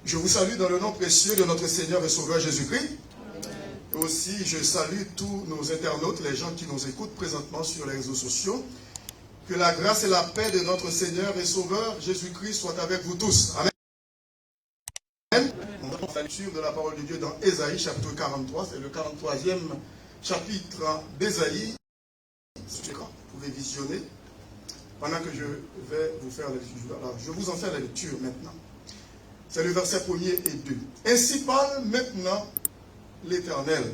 Je vous salue dans le nom précieux de notre Seigneur et Sauveur Jésus-Christ. Et aussi, je salue tous nos internautes, les gens qui nous écoutent présentement sur les réseaux sociaux. Que la grâce et la paix de notre Seigneur et Sauveur Jésus-Christ soient avec vous tous. Amen. On va la lecture de la parole de Dieu dans Ésaïe, chapitre 43. C'est le 43e chapitre d'Ésaïe. Vous pouvez visionner pendant que je vais vous faire la lecture. Alors, je vous en fais la lecture maintenant. C'est le verset 1er et 2. Ainsi parle maintenant l'Éternel,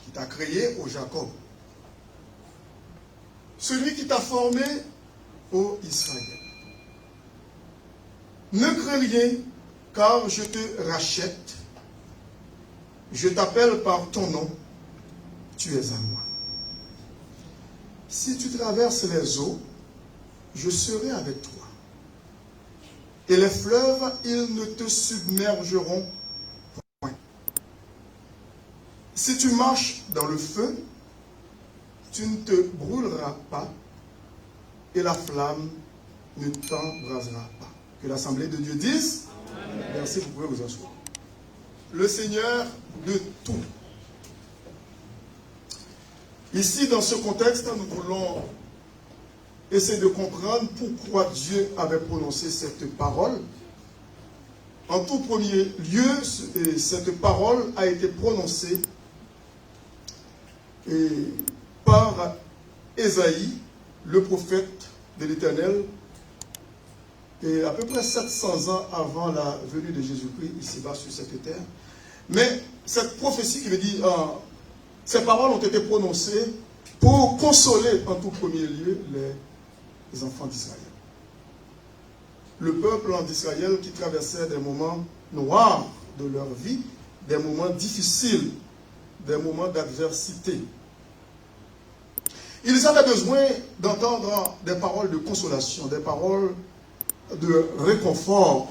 qui t'a créé, ô Jacob, celui qui t'a formé, ô Israël. Ne crains rien, car je te rachète. Je t'appelle par ton nom, tu es à moi. Si tu traverses les eaux, je serai avec toi. Et les fleuves, ils ne te submergeront point. Si tu marches dans le feu, tu ne te brûleras pas, et la flamme ne t'embrasera pas. Que l'Assemblée de Dieu dise, Amen. Merci, vous pouvez vous asseoir. Le Seigneur de tout. Ici, dans ce contexte, nous voulons essayer de comprendre pourquoi Dieu avait prononcé cette parole. En tout premier lieu, cette parole a été prononcée par Ésaïe, le prophète de l'Éternel, et à peu près 700 ans avant la venue de Jésus-Christ ici-bas sur cette terre. Mais cette prophétie qui veut dire, ces paroles ont été prononcées pour consoler en tout premier lieu les enfants d'Israël. Le peuple d'Israël qui traversait des moments noirs de leur vie, des moments difficiles, des moments d'adversité. Ils avaient besoin d'entendre des paroles de consolation, des paroles de réconfort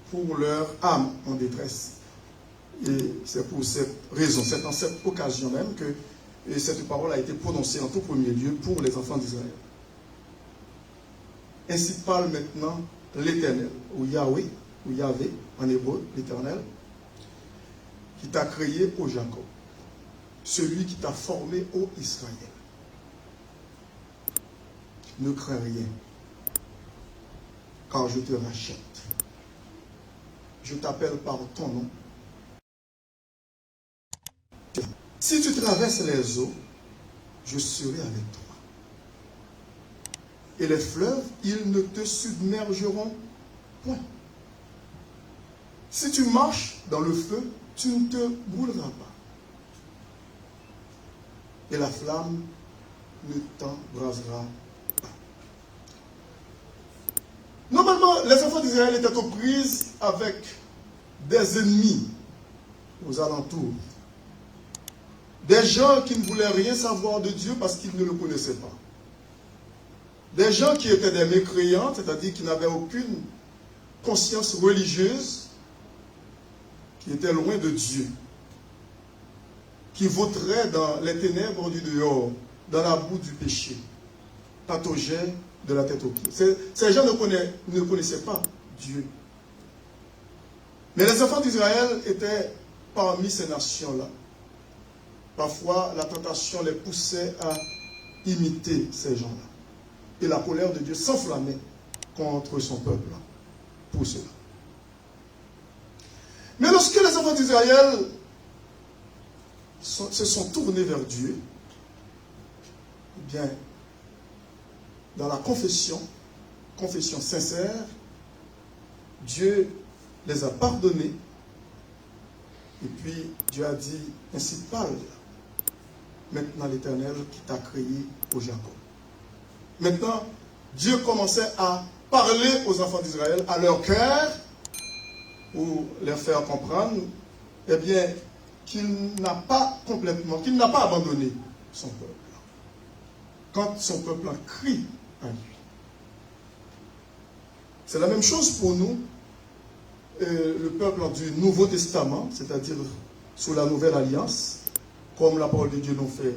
pour leur âme en détresse. Et c'est pour cette raison, c'est dans cette occasion même que cette parole a été prononcée en tout premier lieu pour les enfants d'Israël. Ainsi parle maintenant l'Éternel, ou Yahweh, ou Yahvé en hébreu, l'Éternel, qui t'a créé, ô Jacob, celui qui t'a formé, ô Israël. Ne crains rien, car je te rachète. Je t'appelle par ton nom. Si tu traverses les eaux, je serai avec toi. Et les fleuves, ils ne te submergeront point. Si tu marches dans le feu, tu ne te brûleras pas. Et la flamme ne t'embrasera pas. Normalement, les enfants d'Israël étaient aux prises avec des ennemis aux alentours. Des gens qui ne voulaient rien savoir de Dieu parce qu'ils ne le connaissaient pas. Des gens qui étaient des mécréants, c'est-à-dire qui n'avaient aucune conscience religieuse, qui étaient loin de Dieu, qui vautraient dans les ténèbres du dehors, dans la boue du péché, pataugeaient de la tête aux pieds. Ces gens ne connaissaient pas Dieu. Mais les enfants d'Israël étaient parmi ces nations-là. Parfois, la tentation les poussait à imiter ces gens-là. Et la colère de Dieu s'enflammait contre son peuple pour cela. Mais lorsque les enfants d'Israël se sont tournés vers Dieu, eh bien, dans la confession sincère, Dieu les a pardonnés. Et puis, Dieu a dit, ainsi parle maintenant l'Éternel qui t'a créé, ô Jacob. Maintenant, Dieu commençait à parler aux enfants d'Israël, à leur cœur, pour leur faire comprendre, eh bien, qu'il n'a pas abandonné son peuple. Quand son peuple crie à lui. C'est la même chose pour nous, le peuple du Nouveau Testament, c'est-à-dire sous la Nouvelle Alliance, comme la parole de Dieu nous fait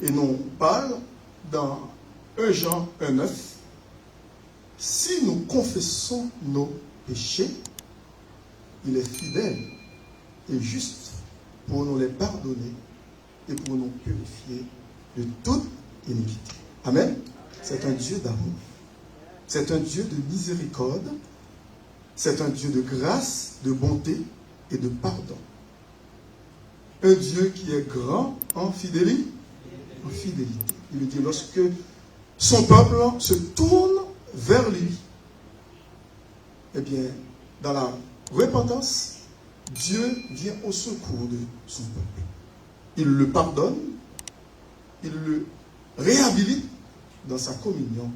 et nous parle dans 1 Jean 1,9. Si nous confessons nos péchés, il est fidèle et juste pour nous les pardonner et pour nous purifier de toute iniquité. Amen. C'est un Dieu d'amour. C'est un Dieu de miséricorde. C'est un Dieu de grâce, de bonté et de pardon. Un Dieu qui est grand en fidélité. En fidélité. Il veut dire lorsque son peuple se tourne vers lui, eh bien, dans la repentance, Dieu vient au secours de son peuple. Il le pardonne, il le réhabilite dans sa communion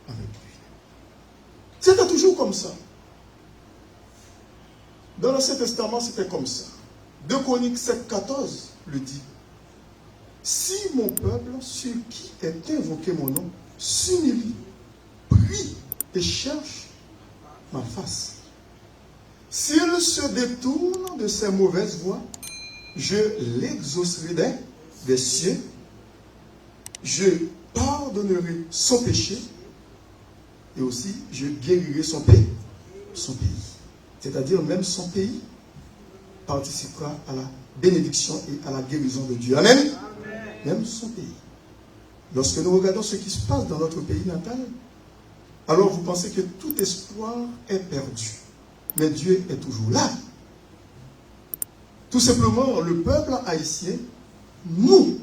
avec lui. C'était toujours comme ça. Dans l'Ancien Testament, c'était comme ça. 2 Chroniques 7,14 le dit. Si mon peuple, sur qui est invoqué mon nom, s'humilie, prie et cherche ma face, s'il se détourne de ses mauvaises voies, je l'exaucerai des cieux, je pardonnerai son péché et aussi je guérirai son pays. C'est-à-dire même son pays participera à la bénédiction et à la guérison de Dieu. Amen. Amen. Même son pays. Lorsque nous regardons ce qui se passe dans notre pays natal, alors vous pensez que tout espoir est perdu. Mais Dieu est toujours là. Tout simplement, le peuple haïtien, nous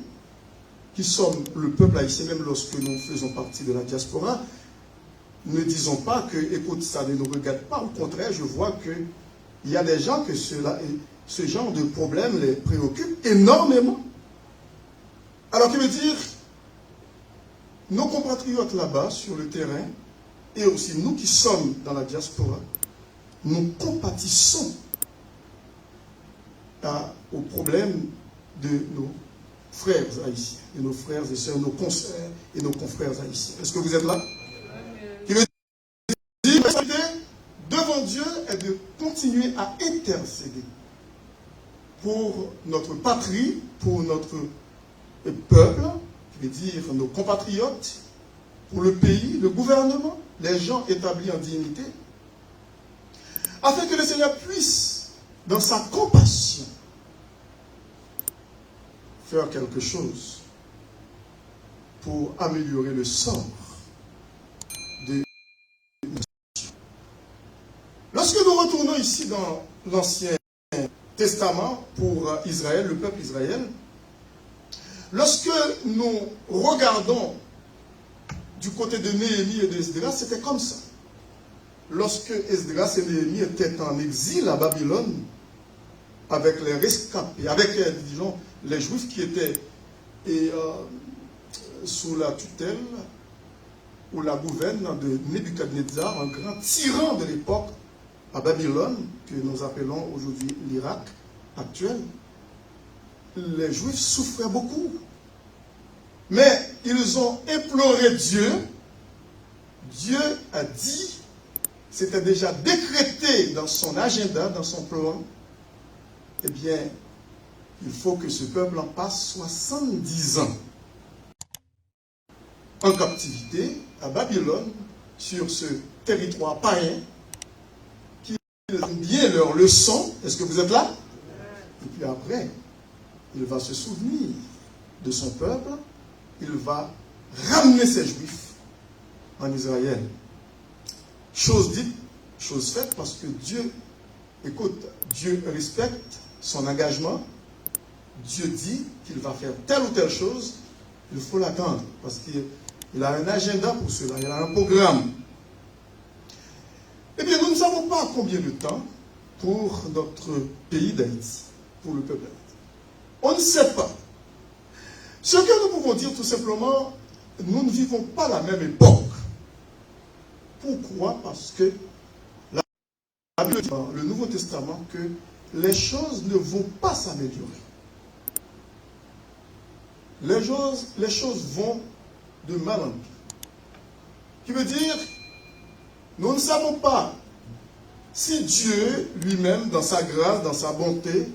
qui sommes le peuple haïtien, même lorsque nous faisons partie de la diaspora, ne disons pas que, écoute, ça ne nous regarde pas. Au contraire, je vois qu'il y a des gens que ce genre de problème les préoccupe énormément. Alors, que veut dire, nos compatriotes là-bas, sur le terrain, et aussi nous qui sommes dans la diaspora, nous compatissons aux problèmes de nos frères haïtiens, de nos frères et sœurs, nos consoeurs et nos confrères haïtiens. Est-ce que vous êtes là? Qui veut dire, devant Dieu est de continuer à intercéder pour notre patrie, pour notre peuple, qui veut dire nos compatriotes, pour le pays, le gouvernement, les gens établis en dignité, afin que le Seigneur puisse, dans sa compassion, faire quelque chose pour améliorer le sort de nation. Lorsque nous retournons ici dans l'Ancien Testament pour Israël, le peuple Israël, lorsque nous regardons du côté de Néhémie et d'Esdras, c'était comme ça. Lorsque Esdras et Néhémie étaient en exil à Babylone, avec les rescapés, avec, disons, les Juifs qui étaient sous la tutelle ou la gouverne de Nebuchadnezzar, un grand tyran de l'époque à Babylone, que nous appelons aujourd'hui l'Irak actuel, les Juifs souffraient beaucoup. Mais ils ont imploré Dieu. Dieu a dit, c'était déjà décrété dans son agenda, dans son plan, eh bien, il faut que ce peuple en passe 70 ans en captivité à Babylone, sur ce territoire païen, qu'ils ont bien leur leçon. Est-ce que vous êtes là? Et puis après, il va se souvenir de son peuple, il va ramener ses Juifs en Israël. Chose dite, chose faite, parce que Dieu, écoute, Dieu respecte son engagement. Dieu dit qu'il va faire telle ou telle chose, il faut l'attendre, parce qu'il a un agenda pour cela, il a un programme. Eh bien, nous ne savons pas combien de temps pour notre pays d'Haïti, pour le peuple d'Haïti. On ne sait pas. Ce que nous pouvons dire tout simplement, nous ne vivons pas la même époque. Pourquoi? Parce que la Bible dit dans le Nouveau Testament que les choses ne vont pas s'améliorer. Les choses vont de mal en pis. Qui veut dire, nous ne savons pas si Dieu lui-même, dans sa grâce, dans sa bonté,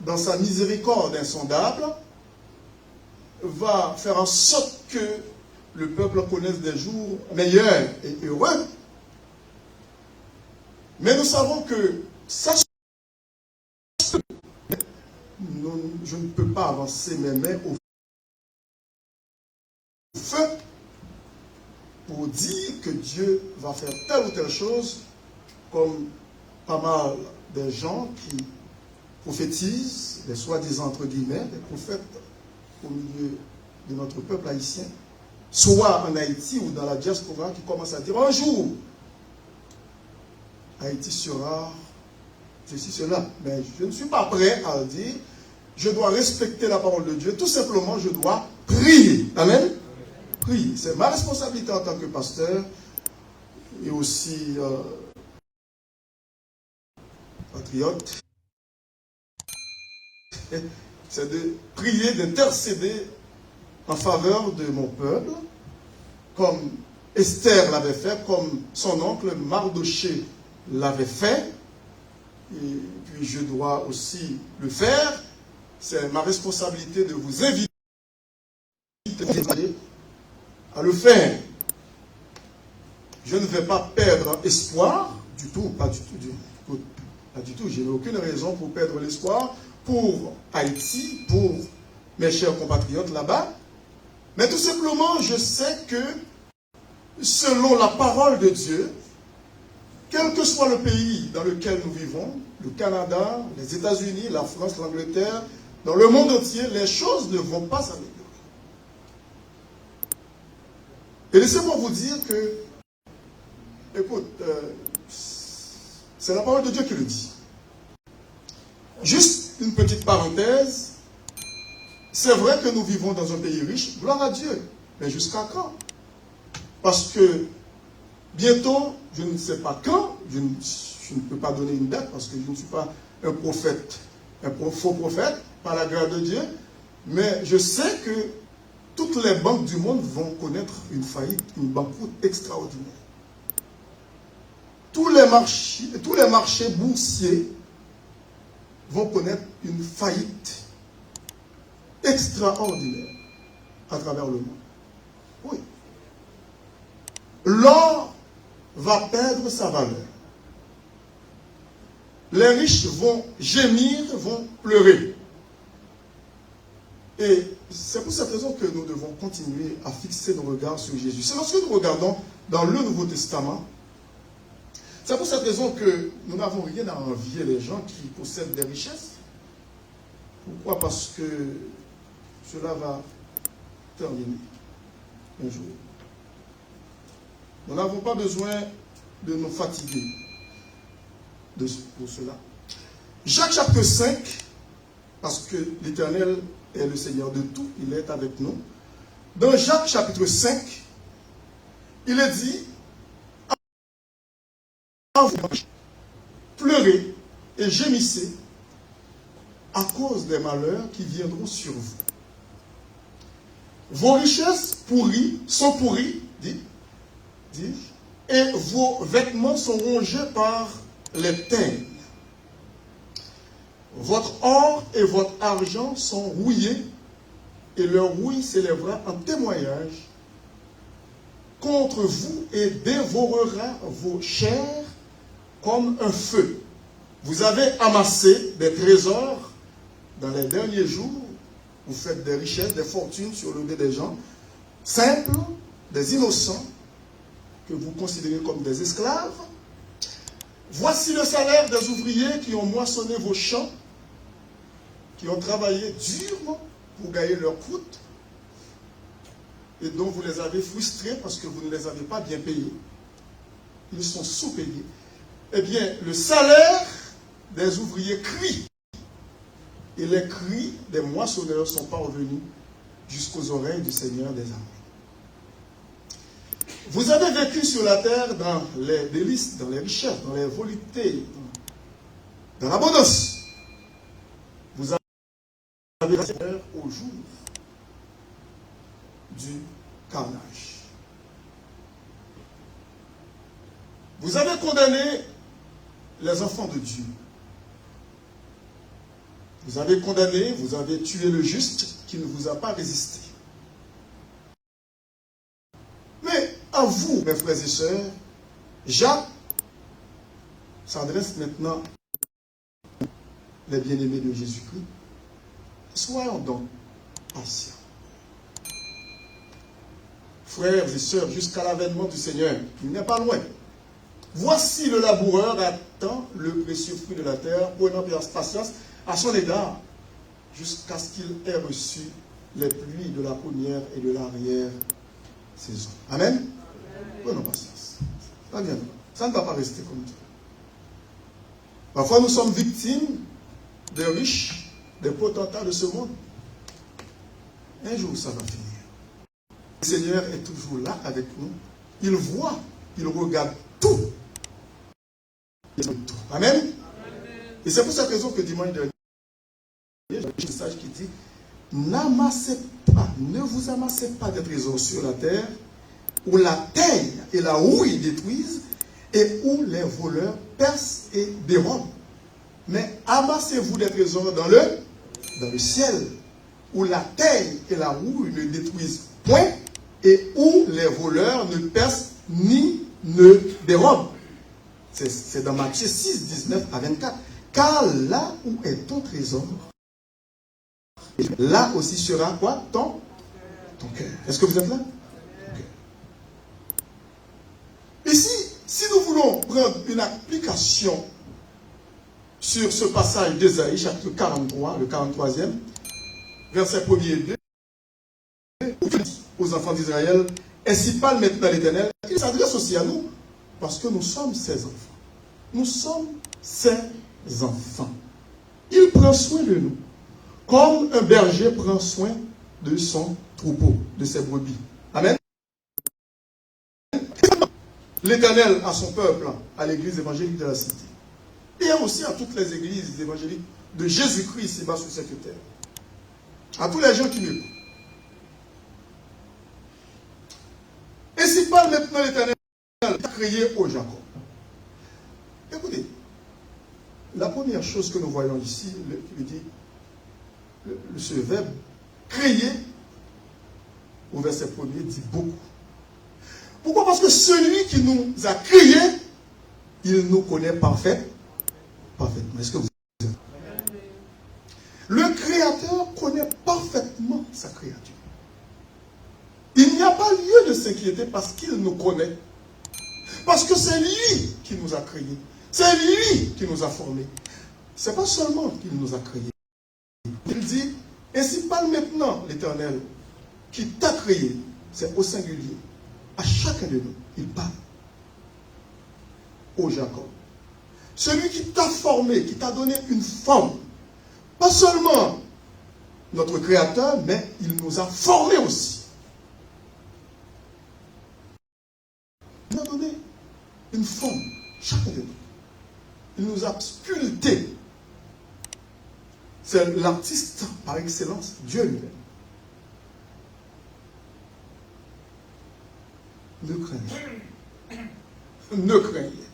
dans sa miséricorde insondable, va faire en sorte que le peuple connaisse des jours meilleurs et heureux. Mais nous savons que ça parce que je ne peux pas avancer mes mains au feu pour dire que Dieu va faire telle ou telle chose, comme pas mal de gens qui prophétisent, les soi-disant entre guillemets, des prophètes au milieu de notre peuple haïtien, soit en Haïti ou dans la diaspora, qui commencent à dire un jour, Haïti sera ceci, cela. Mais je ne suis pas prêt à le dire. Je dois respecter la parole de Dieu. Tout simplement, je dois prier. Amen. Prier. C'est ma responsabilité en tant que pasteur et aussi patriote. C'est de prier, d'intercéder en faveur de mon peuple, comme Esther l'avait fait, comme son oncle Mardoché l'avait fait. Et puis je dois aussi le faire. C'est ma responsabilité de vous inviter à le faire. Je ne vais pas perdre espoir du tout, pas du tout, pas du tout. Je n'ai aucune raison pour perdre l'espoir pour Haïti, pour mes chers compatriotes là-bas. Mais tout simplement, je sais que selon la parole de Dieu, quel que soit le pays dans lequel nous vivons, le Canada, les États-Unis, la France, l'Angleterre, dans le monde entier, les choses ne vont pas s'améliorer. Et laissez-moi vous dire que, écoute, c'est la parole de Dieu qui le dit. Juste une petite parenthèse, c'est vrai que nous vivons dans un pays riche, gloire à Dieu, mais jusqu'à quand? Parce que bientôt, je ne sais pas quand, je ne peux pas donner une date parce que je ne suis pas un prophète, un faux prophète, par la grâce de Dieu, mais je sais que toutes les banques du monde vont connaître une faillite, une banqueroute extraordinaire. Tous les marchés boursiers vont connaître une faillite extraordinaire à travers le monde. Oui. L'or va perdre sa valeur. Les riches vont gémir, vont pleurer. Et c'est pour cette raison que nous devons continuer à fixer nos regards sur Jésus. C'est lorsque nous regardons dans le Nouveau Testament, c'est pour cette raison que nous n'avons rien à envier les gens qui possèdent des richesses. Pourquoi? Parce que cela va terminer un jour. Nous n'avons pas besoin de nous fatiguer pour cela. Jacques chapitre 5, parce que l'Éternel est le Seigneur de tout, il est avec nous. Dans Jacques chapitre 5, il est dit, pleurez et gémissez à cause des malheurs qui viendront sur vous. Vos richesses sont pourries, dis-je, et vos vêtements sont rongés par les teignes. Votre or et votre argent sont rouillés, et leur rouille s'élèvera en témoignage contre vous et dévorera vos chairs comme un feu. Vous avez amassé des trésors dans les derniers jours. Vous faites des richesses, des fortunes sur le dos des gens simples, des innocents, que vous considérez comme des esclaves. Voici le salaire des ouvriers qui ont moissonné vos champs, qui ont travaillé durement pour gagner leur croûte, et dont vous les avez frustrés parce que vous ne les avez pas bien payés. Ils sont sous-payés. Eh bien, le salaire des ouvriers crie, et les cris des moissonneurs sont parvenus jusqu'aux oreilles du Seigneur des armées. Vous avez vécu sur la terre dans les délices, dans les richesses, dans les voluptés, dans l'abondance. Vous avez vécu au jour du carnage. Vous avez condamné les enfants de Dieu. Vous avez condamné, vous avez tué le juste qui ne vous a pas résisté. Mais à vous, mes frères et sœurs, Jacques s'adresse maintenant les bien-aimés de Jésus-Christ, soyons donc patients. Frères et sœurs, jusqu'à l'avènement du Seigneur, il n'est pas loin. Voici le laboureur attend le précieux fruit de la terre, prenant patience à son égard, jusqu'à ce qu'il ait reçu les pluies de la première et de l'arrière-saison. Amen. Prenons patience. Ça vient. Ça ne va pas rester comme ça. Parfois, nous sommes victimes des riches, des potentats de ce monde. Un jour, ça va finir. Le Seigneur est toujours là avec nous. Il voit, il regarde tout. Amen. Et c'est pour cette raison que dimanche dernier, j'ai un message qui dit: n'amassez pas, ne vous amassez pas de trésors sur la terre, où la teigne et la houille détruisent, et où les voleurs percent et dérobent. Mais amassez-vous des trésors dans le ciel, où la teigne et la houille ne détruisent point, et où les voleurs ne percent ni ne dérobent. C'est dans Matthieu 6, 19 à 24. Car là où est ton trésor, là aussi sera quoi? Ton cœur. Est-ce que vous êtes là? Ici, si nous voulons prendre une application sur ce passage d'Ésaïe, chapitre 43, le 43e, verset 1er et 2, aux enfants d'Israël, ainsi parle maintenant l'Éternel. Il s'adresse aussi à nous, parce que nous sommes ses enfants. Nous sommes ses enfants. Il prend soin de nous, comme un berger prend soin de son troupeau, de ses brebis. Amen. L'Éternel à son peuple, à l'église évangélique de la cité, et aussi à toutes les églises évangéliques de Jésus-Christ ici-bas sur cette terre. À tous les gens qui m'écoutent. Ainsi parle maintenant l'Éternel qui a créé au Jacob. Écoutez, la première chose que nous voyons ici, ce verbe créer, au verset 1er, dit beaucoup. Pourquoi? Parce que celui qui nous a créés, il nous connaît parfaitement. Est-ce que vous êtes? Le Créateur connaît parfaitement sa créature. Il n'y a pas lieu de s'inquiéter parce qu'il nous connaît. Parce que c'est lui qui nous a créés. C'est lui qui nous a formés. Ce n'est pas seulement qu'il nous a créés. Il dit, ainsi parle maintenant l'Éternel qui t'a créé. C'est au singulier. À chacun de nous, il parle. Ô Jacob. Celui qui t'a formé, qui t'a donné une forme. Pas seulement notre Créateur, mais il nous a formés aussi. Il nous a donné une forme, chacun de nous. Il nous a sculpté. C'est l'artiste par excellence, Dieu lui-même. Ne craignez. Ne craignez.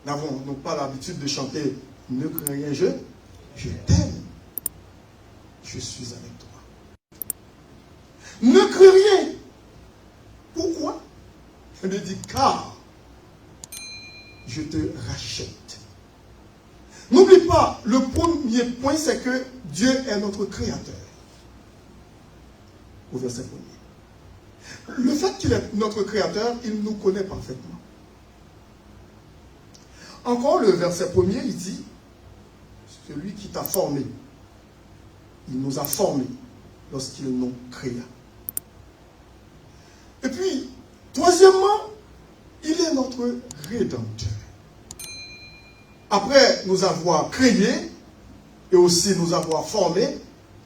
N'avons-nous pas l'habitude de chanter ne craignez, je t'aime. Je suis avec toi. Ne craignez. Pourquoi? Il dit car je te rachète. N'oublie pas, le premier point, c'est que Dieu est notre Créateur. Au verset 1er. Le fait qu'il est notre Créateur, il nous connaît parfaitement. Encore le verset 1er, il dit, celui qui t'a formé, il nous a formés lorsqu'il nous créa. Et puis, troisièmement, il est notre Rédempteur. Après nous avoir créés et aussi nous avoir formés,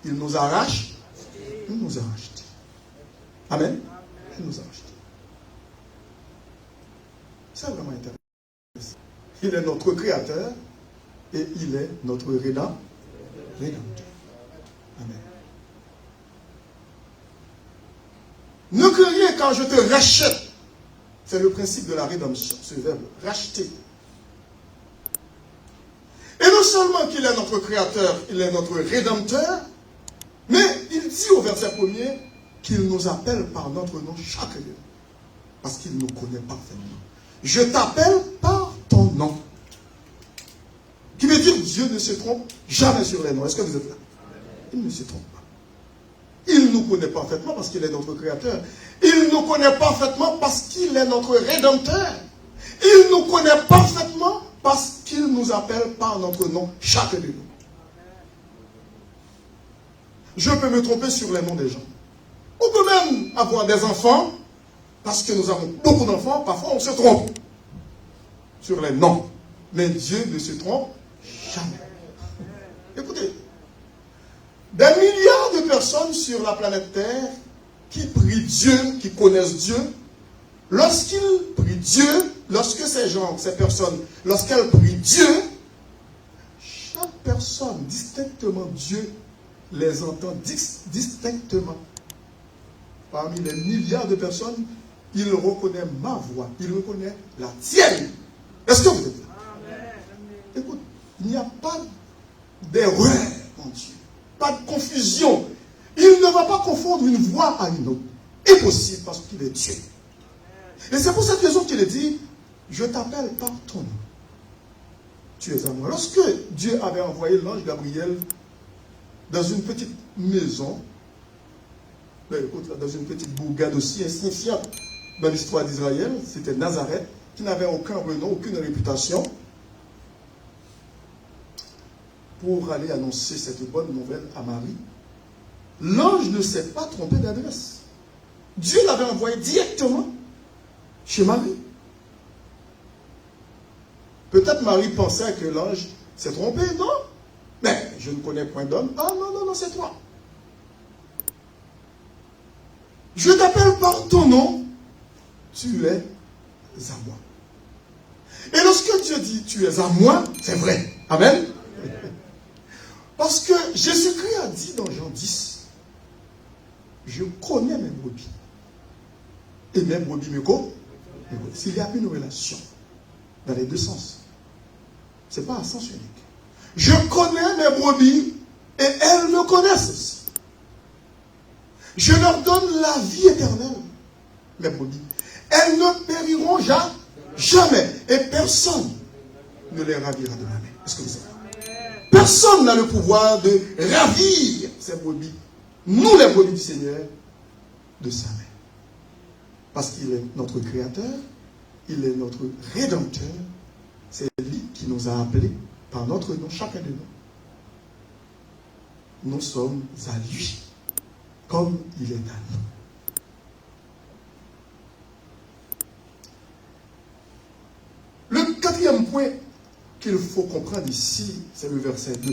il nous arrache. Il nous a rachetés. Amen. Il nous a rachetés. C'est vraiment intéressant. Il est notre Créateur et il est notre Rédempteur. Amen. Ne craignez quand je te rachète. C'est le principe de la rédemption, ce verbe, racheter. Et non seulement qu'il est notre Créateur, il est notre Rédempteur, mais il dit au verset 1er qu'il nous appelle par notre nom chaque jour. Parce qu'il nous connaît parfaitement. Je t'appelle par ton nom. Qui veut dire Dieu ne se trompe jamais sur les noms. Est-ce que vous êtes là? Il ne se trompe pas. Il nous connaît parfaitement parce qu'il est notre créateur. Il nous connaît parfaitement parce qu'il est notre rédempteur. Il nous connaît parfaitement parce qu'il nous appelle par notre nom, chacun de nous. Je peux me tromper sur les noms des gens. On peut même avoir des enfants, parce que nous avons beaucoup d'enfants, parfois on se trompe sur les noms. Mais Dieu ne se trompe jamais. Écoutez, des milliards de personnes sur la planète Terre qui prient Dieu, qui connaissent Dieu, lorsqu'ils prient Dieu, lorsque ces gens, ces personnes, lorsqu'elles prient Dieu, chaque personne, distinctement Dieu, les entend distinctement. Parmi les milliards de personnes, il reconnaît ma voix, il reconnaît la tienne. Est-ce que vous êtes là? Écoute, il n'y a pas d'erreur en Dieu, pas de confusion. Il ne va pas confondre une voix à une autre. Impossible parce qu'il est Dieu. Et c'est pour cette raison qu'il dit, je t'appelle par ton nom. Tu es à moi. Lorsque Dieu avait envoyé l'ange Gabriel dans une petite maison, dans une petite bourgade aussi insignifiante dans l'histoire d'Israël, c'était Nazareth, qui n'avait aucun renom, aucune réputation, pour aller annoncer cette bonne nouvelle à Marie. L'ange ne s'est pas trompé d'adresse. Dieu l'avait envoyé directement chez Marie. Peut-être Marie pensait que l'ange s'est trompé, non? Mais je ne connais point d'homme. Ah non, non, non, c'est toi. Je t'appelle par ton nom, tu es à moi. Et lorsque Dieu dit tu es à moi, c'est vrai. Amen. Parce que Jésus-Christ a dit dans Jean 10, je connais mes brebis. Et mes brebis me connaissent. S'il y a une relation dans les deux sens, ce n'est pas à sens unique. Je connais mes brebis et elles me connaissent aussi. Je leur donne la vie éternelle, mes brebis. Elles ne périront jamais. Et personne ne les ravira de ma main. Est-ce que vous savez? Personne n'a le pouvoir de ravir ces brebis. Nous, les brebis du Seigneur, de sa main. Parce qu'il est notre créateur, il est notre rédempteur. C'est lui qui nous a appelés par notre nom, chacun de nous. Nous sommes à lui, comme il est à nous. Le quatrième point qu'il faut comprendre ici, c'est le verset 2.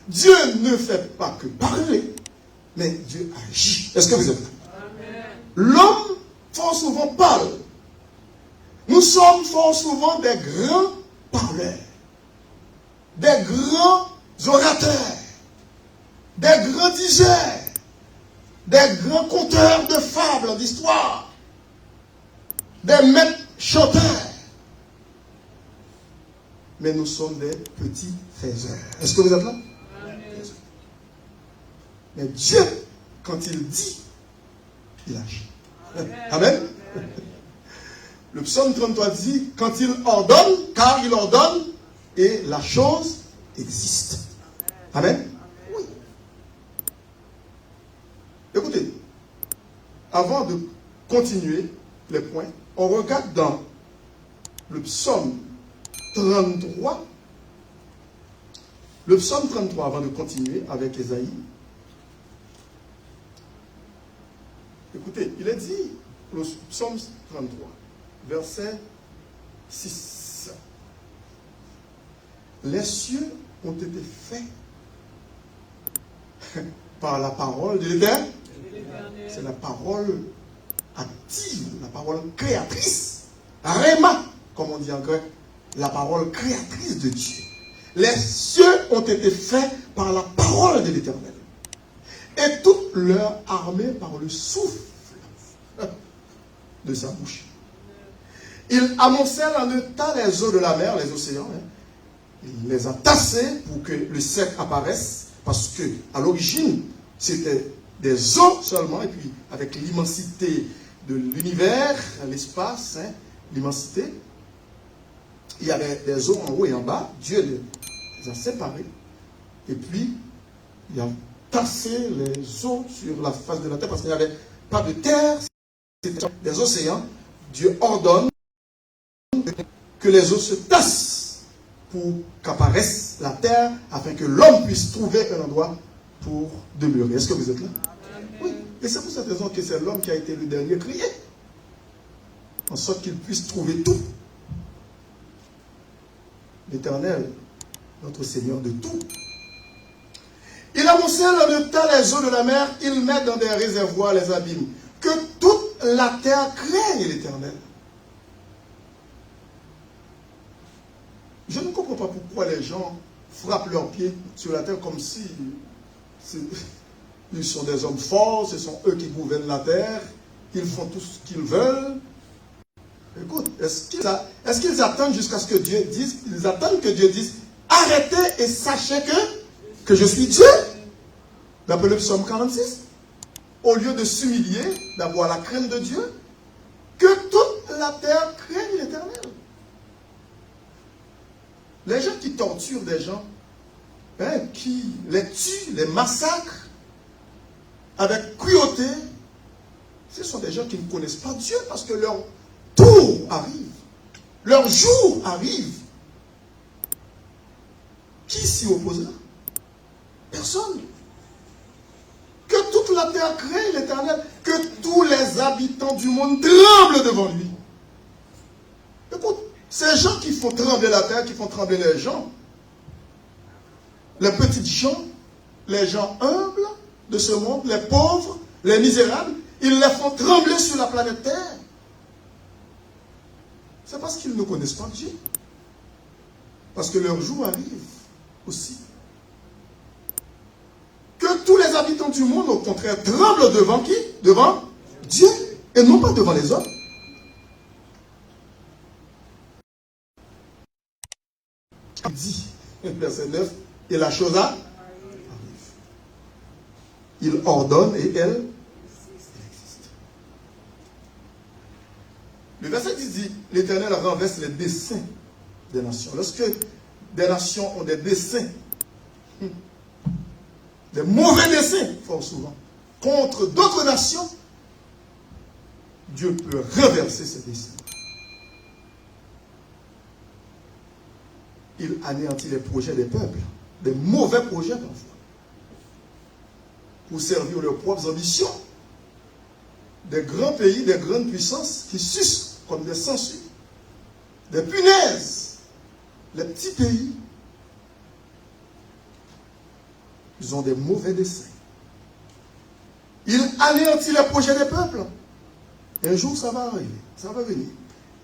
Dieu ne fait pas que parler, mais Dieu agit. Est-ce que vous êtes là? L'homme, fort souvent, parle. Nous sommes fort souvent des grands parleurs, des grands orateurs, des grands diseurs, des grands conteurs de fables, d'histoires, des maîtres chanteurs. Mais nous sommes des petits faiseurs. Est-ce que vous êtes là? Mais Dieu, quand il dit, il agit. Amen. Le psaume 33 dit, quand il ordonne, car il ordonne, et la chose existe. Amen. Oui. Écoutez, avant de continuer les points, on regarde dans le psaume 33. Le psaume 33, avant de continuer avec Ésaïe. Écoutez, il est dit, le psaume 33, verset 6. Les cieux ont été faits par la parole de l'Éternel. C'est la parole active, la parole créatrice. Réma, comme on dit en grec, la parole créatrice de Dieu. Les cieux ont été faits par la parole de l'Éternel. Et toute leur armée par le souffle de sa bouche. Il amoncelle en un tas les eaux de la mer, les océans. Il les a tassés pour que le sec apparaisse, parce que à l'origine, c'était des eaux seulement, et puis avec l'immensité de l'univers, l'espace, l'immensité, il y avait des eaux en haut et en bas. Dieu les a séparés. Et puis, il a tassé les eaux sur la face de la terre parce qu'il n'y avait pas de terre. C'était des océans. Dieu ordonne que les eaux se tassent pour qu'apparaisse la terre afin que l'homme puisse trouver un endroit pour demeurer. Est-ce que vous êtes là? Oui. Et c'est pour cette raison que c'est l'homme qui a été le dernier crié. En sorte qu'il puisse trouver tout. L'Éternel, notre Seigneur de tout. Il amoncelle le tas les eaux de la mer, il met dans des réservoirs les abîmes. Que toute la terre craigne l'Éternel. Je ne comprends pas pourquoi les gens frappent leurs pieds sur la terre comme si ils sont des hommes forts, ce sont eux qui gouvernent la terre, ils font tout ce qu'ils veulent. Écoute, est-ce qu'ils attendent jusqu'à ce que Dieu dise? Ils attendent que Dieu dise, arrêtez et sachez que je suis Dieu. D'après le psaume 46. Au lieu de s'humilier, d'avoir la crainte de Dieu, que toute la terre craigne l'Éternel. Les gens qui torturent des gens, qui les tuent, les massacrent, avec cruauté, ce sont des gens qui ne connaissent pas Dieu parce que leur tour arrive. Leur jour arrive. Qui s'y opposera? Personne. Que toute la terre craigne l'Éternel, que tous les habitants du monde tremblent devant lui. Écoute, ces gens qui font trembler la terre, qui font trembler les gens, les petites gens, les gens humbles de ce monde, les pauvres, les misérables, ils les font trembler sur la planète Terre. C'est parce qu'ils ne connaissent pas Dieu. Parce que leur jour arrive aussi. Que tous les habitants du monde, au contraire, tremblent devant qui? Devant Dieu, et non pas devant les hommes. Il dit, verset 9, et la chose arrive. Il ordonne et elle existe. Le verset 10 dit, l'Éternel renverse les desseins des nations. Lorsque des nations ont des desseins, des mauvais desseins, fort souvent, contre d'autres nations, Dieu peut renverser ces desseins. Il anéantit les projets des peuples, des mauvais projets parfois, pour servir leurs propres ambitions. Des grands pays, des grandes puissances qui sucent comme des sangsues, des punaises. Les petits pays, ils ont des mauvais desseins. Il anéantit les projets des peuples. Et un jour, ça va arriver, ça va venir.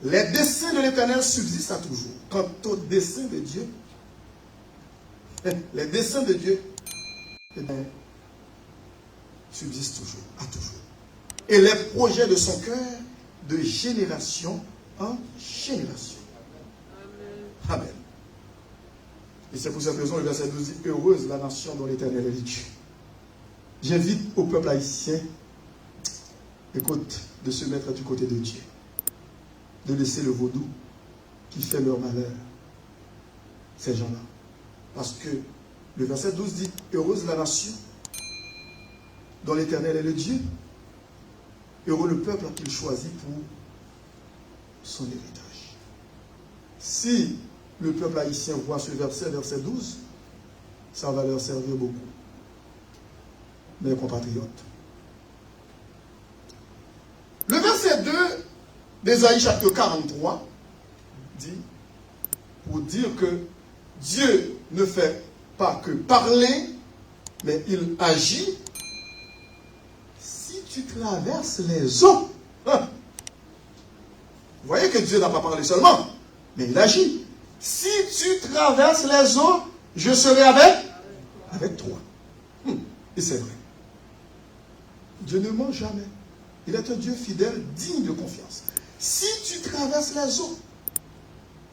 Les desseins de l'Éternel subsistent à toujours. Quant aux desseins de Dieu, les desseins de Dieu, subsistent toujours, à toujours. Et les projets de son cœur, de génération en génération. Amen. Et c'est pour cette raison, le verset 12 dit, heureuse la nation dont l'Éternel est Dieu. J'invite au peuple haïtien, écoute, de se mettre du côté de Dieu. De laisser le vaudou qui fait leur malheur. Ces gens-là. Parce que le verset 12 dit, heureuse la nation dont l'Éternel est le Dieu. Heureux le peuple qu'il choisit pour son héritage. Si le peuple haïtien voit ce verset, verset 12, ça va leur servir beaucoup. Mes compatriotes. Le verset 2 d'Ésaïe chapitre 43 dit, pour dire que Dieu ne fait pas que parler, mais il agit. Si tu traverses les eaux, vous voyez que Dieu n'a pas parlé seulement, mais il agit. Si tu traverses les eaux, je serai avec toi. Et c'est vrai. Dieu ne ment jamais. Il est un Dieu fidèle, digne de confiance. Si tu traverses les eaux,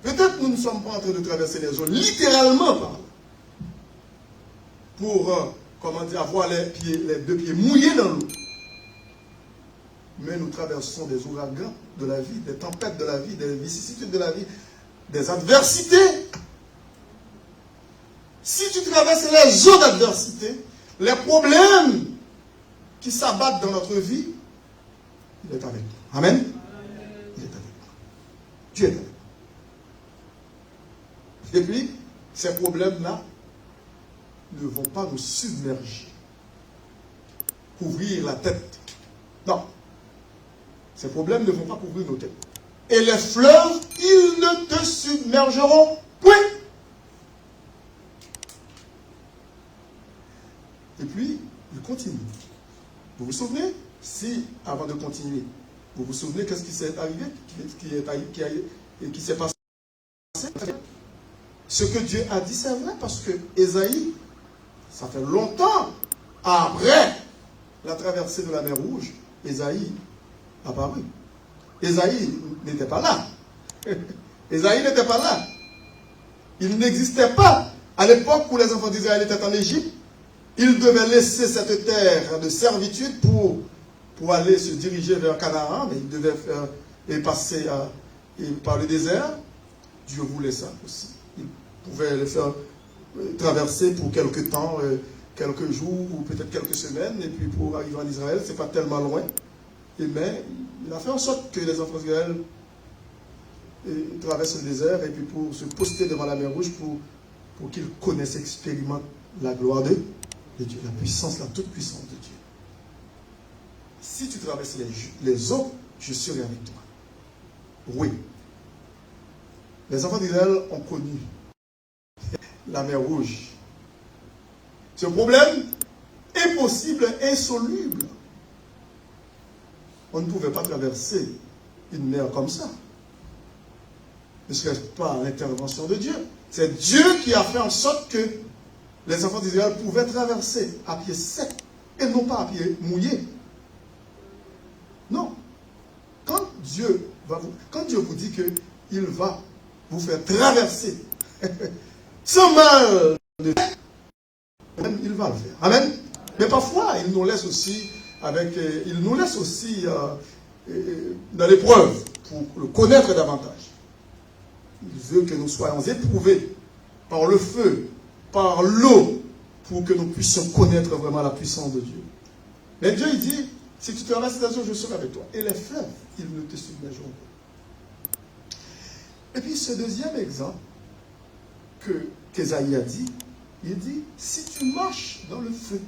peut-être nous ne sommes pas en train de traverser les eaux, littéralement parlant, pour, avoir les deux pieds mouillés dans l'eau. Mais nous traversons des ouragans de la vie, des tempêtes de la vie, des vicissitudes de la vie, des adversités, si tu traverses les eaux d'adversité, les problèmes qui s'abattent dans notre vie, il est avec toi. Amen. Il est avec toi. Dieu est avec toi. Et puis, ces problèmes-là ne vont pas nous submerger, couvrir la tête. Non. Ces problèmes ne vont pas couvrir nos têtes. Et les fleuves, ils ne te submergeront point. Et puis, il continue. Vous vous souvenez? Si, avant de continuer, vous vous souvenez qu'est-ce qui s'est arrivé? Qui s'est passé? Ce que Dieu a dit, c'est vrai, parce que Ésaïe, ça fait longtemps, après la traversée de la mer Rouge, Ésaïe a apparu. Ésaïe n'était pas là. Ésaïe n'était pas là. Il n'existait pas. À l'époque où les enfants d'Israël étaient en Égypte, ils devaient laisser cette terre de servitude pour aller se diriger vers Canaan, mais ils devaient passer par le désert. Dieu voulait ça aussi. Il pouvait les faire traverser pour quelques temps, quelques jours ou peut-être quelques semaines, et puis pour arriver en Israël, c'est pas tellement loin. Mais il a fait en sorte que les enfants d'Israël traversent le désert et puis pour se poster devant la mer Rouge pour qu'ils connaissent, expérimentent la gloire de Dieu, la puissance, la toute puissance de Dieu. Si tu traverses les eaux, je serai avec toi. Oui. Les enfants d'Israël ont connu la mer Rouge. Ce problème impossible, insoluble. On ne pouvait pas traverser une mer comme ça. Ne serait-ce pas l'intervention de Dieu. C'est Dieu qui a fait en sorte que les enfants d'Israël pouvaient traverser à pied sec et non pas à pied mouillé. Non. Quand Dieu vous dit qu'il va vous faire traverser sans mal de il va le faire. Amen. Mais parfois, il nous laisse aussi dans l'épreuve pour le connaître davantage. Il veut que nous soyons éprouvés par le feu, par l'eau, pour que nous puissions connaître vraiment la puissance de Dieu. Mais Dieu, il dit, si tu traverses ces eaux, je serai avec toi. Et les fleuves, ils ne te submergeront pas. Et puis ce deuxième exemple qu'Ésaïe a dit, il dit, si tu marches dans le feu,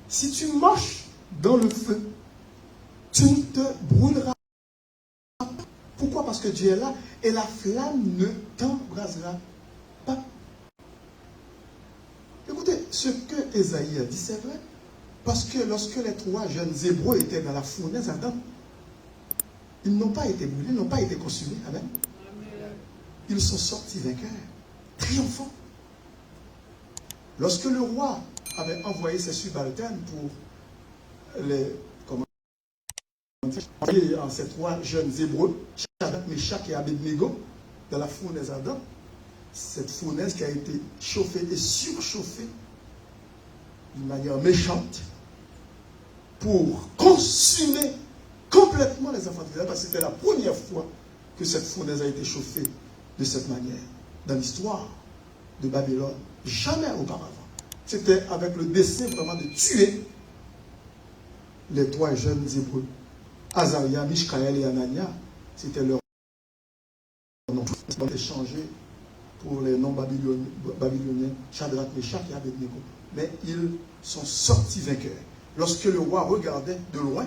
si tu marches dans le feu, tu ne te brûleras pas. Pourquoi? Parce que Dieu est là et la flamme ne t'embrasera pas. Écoutez, ce que Ésaïe a dit, c'est vrai. Parce que lorsque les 3 jeunes Hébreux étaient dans la fournaise ardente, ils n'ont pas été brûlés, ils n'ont pas été consumés. Amen. Ils sont sortis vainqueurs, triomphants. Lorsque le roi avait envoyé ses subalternes pour les envoyer en ces 3 jeunes Hébreux, Shadrach, Meshach et Abednego, dans la fournaise ardente, cette fournaise qui a été chauffée et surchauffée d'une manière méchante pour consumer complètement les enfants d'Israël, parce que c'était la première fois que cette fournaise a été chauffée de cette manière dans l'histoire de Babylone. Jamais auparavant. C'était avec le dessein vraiment de tuer les 3 jeunes Hébreux. Azaria, Mishkaël et Anania, c'était leur nom. Ils ont été changés pour les noms babyloniens, Shadrach, Meshach et Abednego. Mais ils sont sortis vainqueurs. Lorsque le roi regardait de loin,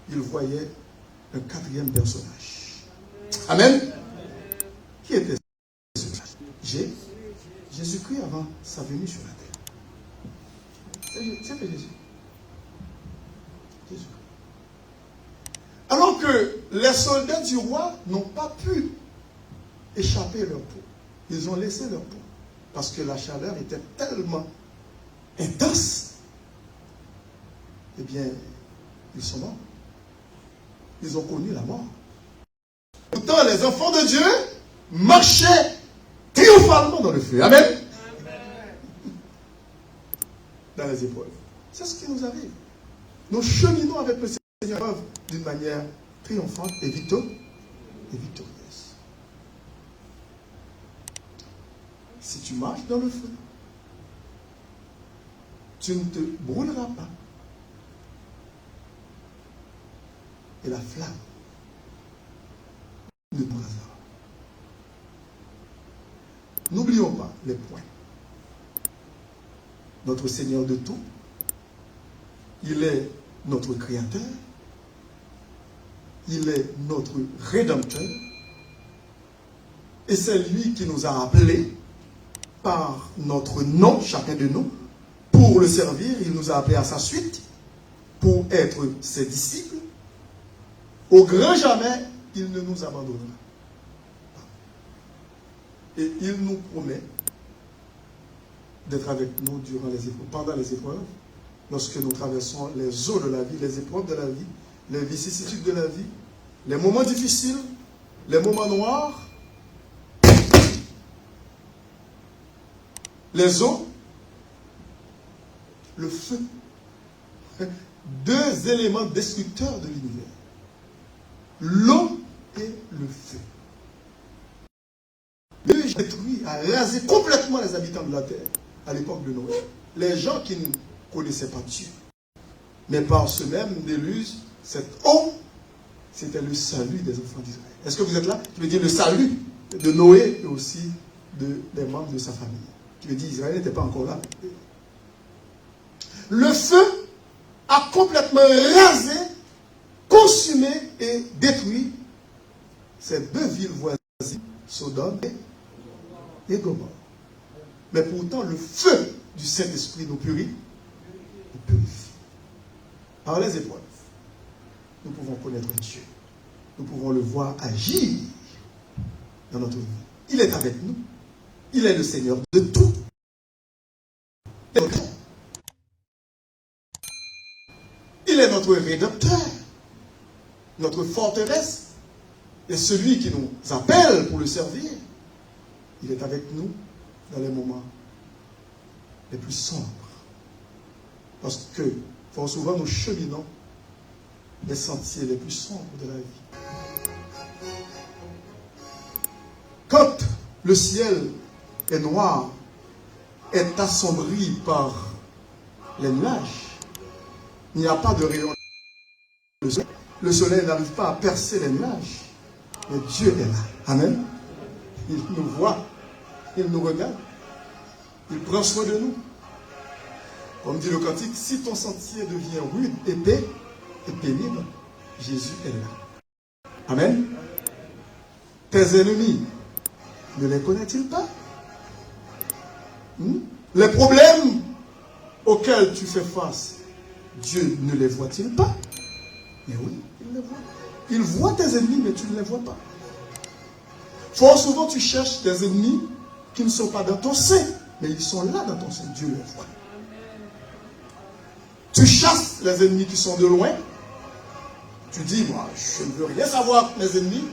il voyait un 4e personnage. Amen. Qui était ce personnage? Jésus-Christ avant sa venue sur la terre. C'était Jésus. Jésus. Alors que les soldats du roi n'ont pas pu échapper leur peau. Ils ont laissé leur peau. Parce que la chaleur était tellement intense. Eh bien, ils sont morts. Ils ont connu la mort. Pourtant, les enfants de Dieu marchaient triomphalement dans le feu. Amen. Dans les épreuves. C'est ce qui nous arrive. Nous cheminons avec le Seigneur d'une manière triomphante et et victorieuse. Si tu marches dans le feu, tu ne te brûleras pas. Et la flamme ne brûlera pas. N'oublions pas les points. Notre Seigneur de tout, il est notre Créateur, il est notre Rédempteur, et c'est lui qui nous a appelés par notre nom, chacun de nous, pour le servir. Il nous a appelés à sa suite, pour être ses disciples. Au grand jamais, il ne nous abandonnera pas. Et il nous promet d'être avec nous durant les épreuves, pendant les épreuves, lorsque nous traversons les eaux de la vie, les épreuves de la vie, les vicissitudes de la vie, les moments difficiles, les moments noirs, les eaux, le feu. Deux éléments destructeurs de l'univers. L'eau et le feu. Dieu a détruit, a rasé complètement les habitants de la terre à l'époque de Noé. Les gens qui ne connaissaient pas Dieu. Mais par ce même déluge, cette eau, c'était le salut des enfants d'Israël. Est-ce que vous êtes là? Je veux dire le salut de Noé et aussi des membres de sa famille. Je veux dire Israël n'était pas encore là. Le feu a complètement rasé, consumé et détruit ces deux villes voisines, Sodome et Gomorrhe. Mais pourtant, le feu du Saint-Esprit nous purifie. Par les épreuves, nous pouvons connaître Dieu. Nous pouvons le voir agir dans notre vie. Il est avec nous. Il est le Seigneur de tout. Il est notre Rédempteur, notre forteresse, et celui qui nous appelle pour le servir. Il est avec nous dans les moments les plus sombres. Parce que, fort souvent, nous cheminons les sentiers les plus sombres de la vie. Quand le ciel est noir, est assombri par les nuages, il n'y a pas de rayon. Le soleil n'arrive pas à percer les nuages. Mais Dieu est là. Amen. Il nous voit. Il nous regarde. Il prend soin de nous. Comme dit le cantique, si ton sentier devient rude, épais et pénible, Jésus est là. Amen. Tes ennemis, ne les connaît-il pas? Les problèmes auxquels tu fais face, Dieu ne les voit-il pas? Mais oui, il les voit. Il voit tes ennemis, mais tu ne les vois pas. Fort souvent, tu cherches des ennemis qui ne sont pas dans ton sein, mais ils sont là dans ton sein. Dieu les voit. Tu chasses les ennemis qui sont de loin. Tu dis, moi, je ne veux rien savoir de mes ennemis.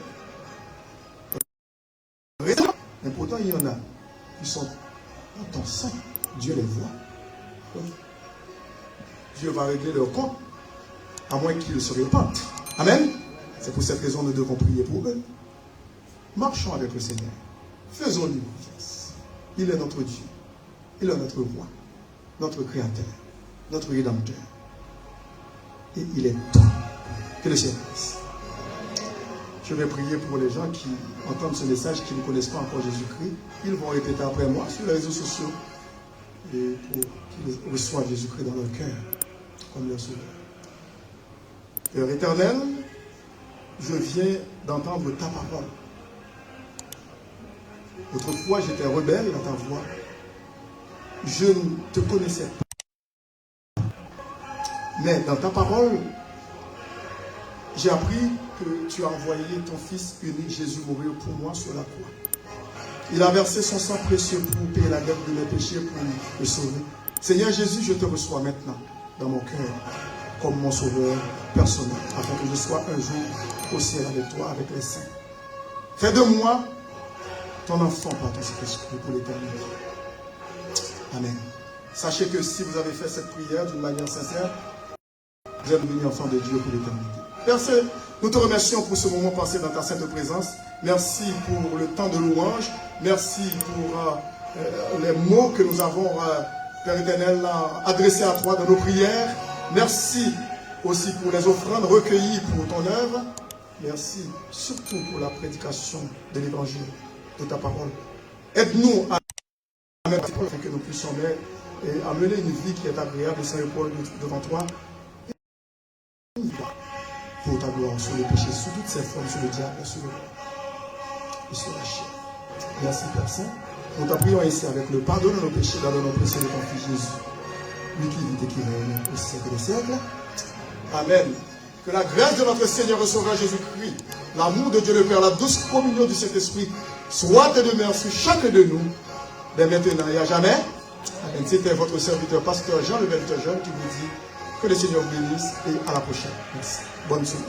Mais pourtant, il y en a qui sont dans ton sein. Dieu les voit. Dieu va régler leur compte, à moins qu'ils se répandent. Amen. C'est pour cette raison que nous devons prier pour eux. Marchons avec le Seigneur. Faisons-lui confiance. Il est notre Dieu. Il est notre roi, notre créateur, notre rédempteur. Et il est tout. Que le Seigneur bénisse. Je vais prier pour les gens qui entendent ce message, qui ne connaissent pas encore Jésus-Christ. Ils vont répéter après moi sur les réseaux sociaux et pour qu'ils reçoivent Jésus-Christ dans leur cœur comme leur sauveur. Père éternel, je viens d'entendre ta parole. Autrefois, j'étais rebelle à ta voix. Je ne te connaissais pas. Mais dans ta parole, j'ai appris que tu as envoyé ton Fils unique, Jésus, mourir pour moi sur la croix. Il a versé son sang précieux pour payer la dette de mes péchés, pour me sauver. Seigneur Jésus, je te reçois maintenant dans mon cœur comme mon sauveur personnel, afin que je sois un jour au ciel avec toi, avec les saints. Fais de moi ton enfant par ton Saint-Esprit pour l'éternité. Amen. Sachez que si vous avez fait cette prière d'une manière sincère, vous êtes devenu enfant de Dieu pour l'éternité. Père, nous te remercions pour ce moment passé dans ta sainte présence. Merci pour le temps de louange. Merci pour les mots que nous avons, Père éternel, adressés à toi dans nos prières. Merci aussi pour les offrandes recueillies pour ton œuvre. Merci surtout pour la prédication de l'évangile, de ta parole. Aide-nous à mettre afin que nous puissions amener une vie qui est agréable et sans épaule devant toi. Pour ta gloire, sur le péché, sur toutes ses formes, sur le diable et sur la chair. Merci Père Saint. Nous t'en prions ici avec le pardon de nos péchés dans le nom précieux de ton Fils Jésus. Lui qui vit et qui règne au siècle des siècles. Amen. Que la grâce de notre Seigneur et Sauveur Jésus-Christ, l'amour de Dieu le Père, la douce communion du Saint-Esprit, soit et demeure sur chacun de nous, dès maintenant et à jamais. Amen. C'était votre serviteur, pasteur Jean Le Jeune, qui vous dit que le Seigneur vous bénisse et à la prochaine. Merci. Bonne semaine.